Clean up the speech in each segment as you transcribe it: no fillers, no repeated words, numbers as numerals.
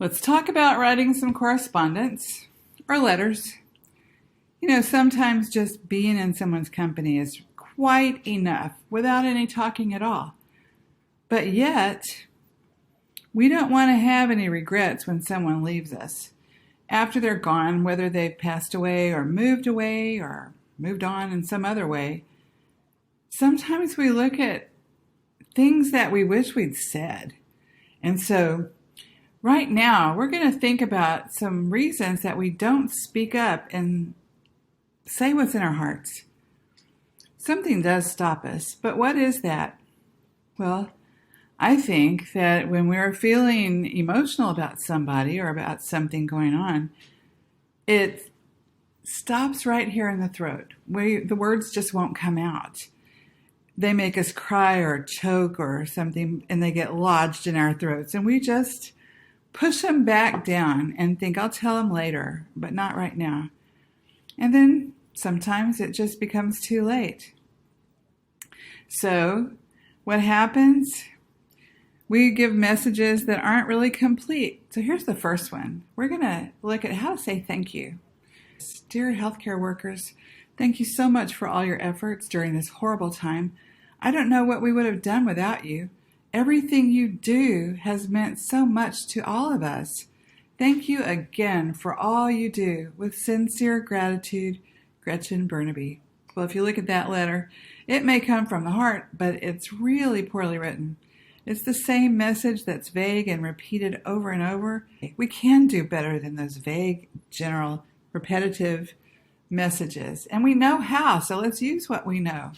Let's talk about writing some correspondence or letters. Sometimes just being in someone's company is quite enough without any talking at all. But yet, we don't want to have any regrets when someone leaves us. After they're gone, whether they've passed away or moved on in some other way, sometimes we look at things that we wish we'd said. And so, right now, we're going to think about some reasons that we don't speak up and say what's in our hearts. Something does stop us, but what is that? Well, I think that when we're feeling emotional about somebody or about something going on, it stops right here in the throat. The words just won't come out. They make us cry or choke or something, and they get lodged in our throats, and we just push them back down and think, I'll tell them later, but not right now. And then sometimes it just becomes too late. So what happens? We give messages that aren't really complete. So here's the first one. We're going to look at how to say thank you. Dear healthcare workers, thank you so much for all your efforts during this horrible time. I don't know what we would have done without you. Everything you do has meant so much to all of us. Thank you again for all you do. With sincere gratitude, Gretchen, Bernabei. Well, if you look at that letter, it may come from the heart, but it's really poorly written. It's the same message that's vague and repeated over and over. We can do better than those vague, general, repetitive messages. And we know how, so let's use what we know.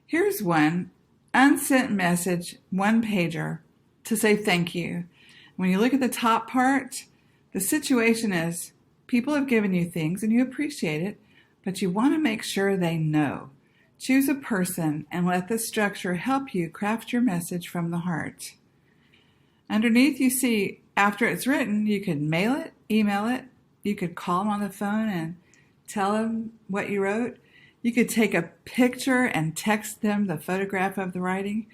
Here's one. Unsent message, one-pager, to say thank you. When you look at the top part, the situation is people have given you things and you appreciate it, but you want to make sure they know. Choose a person and let the structure help you craft your message from the heart. Underneath you see, after it's written, you could mail it, email it, you could call them on the phone and tell them what you wrote. You could take a picture and text them the photograph of the writing.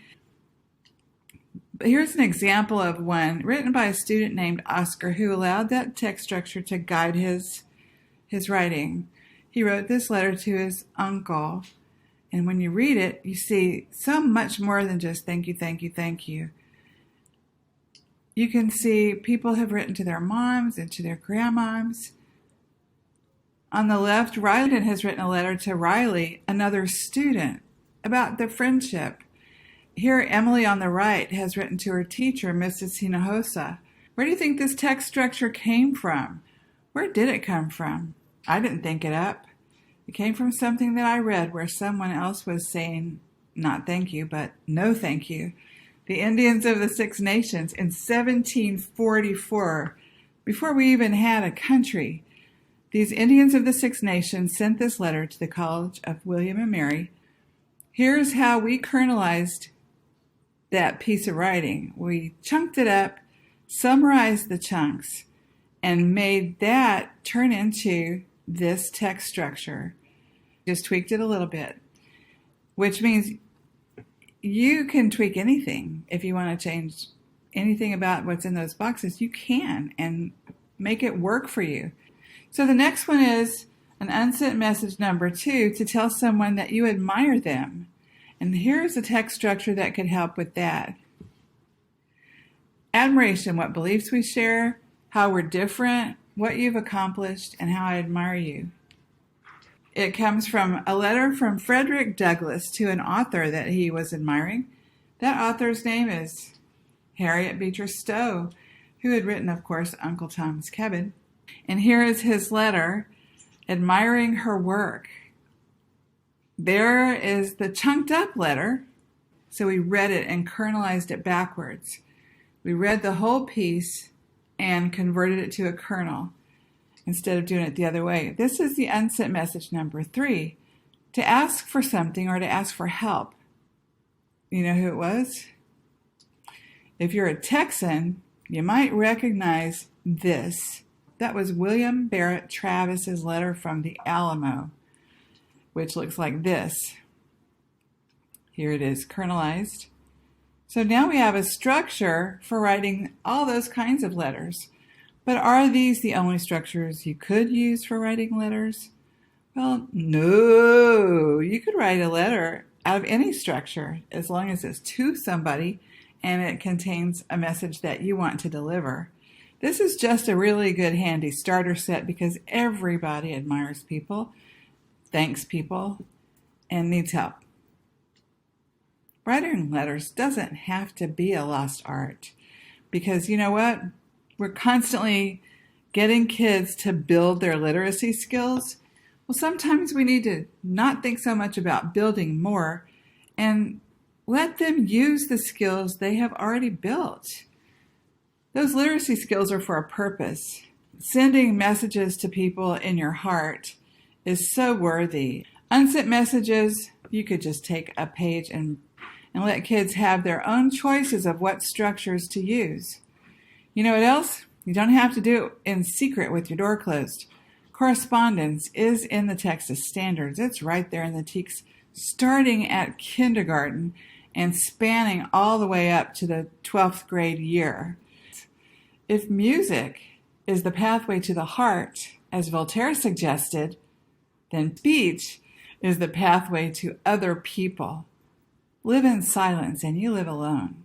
But here's an example of one written by a student named Oscar who allowed that text structure to guide his writing. He wrote this letter to his uncle, and when you read it, you see so much more than just thank you, thank you, thank you. You can see people have written to their moms and to their grandmoms. On the left, Riley has written a letter to Riley, another student, about their friendship. Here, Emily on the right has written to her teacher, Mrs. Hinojosa. Where do you think this text structure came from? Where did it come from? I didn't think it up. It came from something that I read where someone else was saying, not thank you, but no thank you. The Indians of the Six Nations in 1744, before we even had a country, these Indians of the Six Nations sent this letter to the College of William and Mary. Here's how we kernelized that piece of writing. We chunked it up, summarized the chunks, and made that turn into this text structure. Just tweaked it a little bit, which means you can tweak anything. If you want to change anything about what's in those boxes, you can and make it work for you. So the next one is an unsent message number 2 to tell someone that you admire them. And here's a text structure that could help with that. Admiration, what beliefs we share, how we're different, what you've accomplished, and how I admire you. It comes from a letter from Frederick Douglass to an author that he was admiring. That author's name is Harriet Beecher Stowe, who had written, of course, Uncle Tom's Cabin. And here is his letter admiring her work. There is the chunked up letter. So we read it and kernelized it backwards. We read the whole piece and converted it to a kernel instead of doing it the other way. This is the unsent message number 3, to ask for something or to ask for help. You know who it was? If you're a Texan, you might recognize this. That was William Barrett Travis's letter from the Alamo, which looks like this. Here it is, kernelized. So now we have a structure for writing all those kinds of letters. But are these the only structures you could use for writing letters? Well, no. You could write a letter out of any structure as long as it's to somebody and it contains a message that you want to deliver. This is just a really good handy starter set because everybody admires people, thanks people, and needs help. Writing letters doesn't have to be a lost art because you know what? We're constantly getting kids to build their literacy skills. Well, sometimes we need to not think so much about building more and let them use the skills they have already built. Those literacy skills are for a purpose. Sending messages to people in your heart is so worthy. Unsent messages, you could just take a page and let kids have their own choices of what structures to use. You know what else? You don't have to do it in secret with your door closed. Correspondence is in the Texas Standards. It's right there in the TEKS, starting at kindergarten and spanning all the way up to the 12th grade year. If music is the pathway to the heart, as Voltaire suggested, then speech is the pathway to other people. Live in silence and you live alone.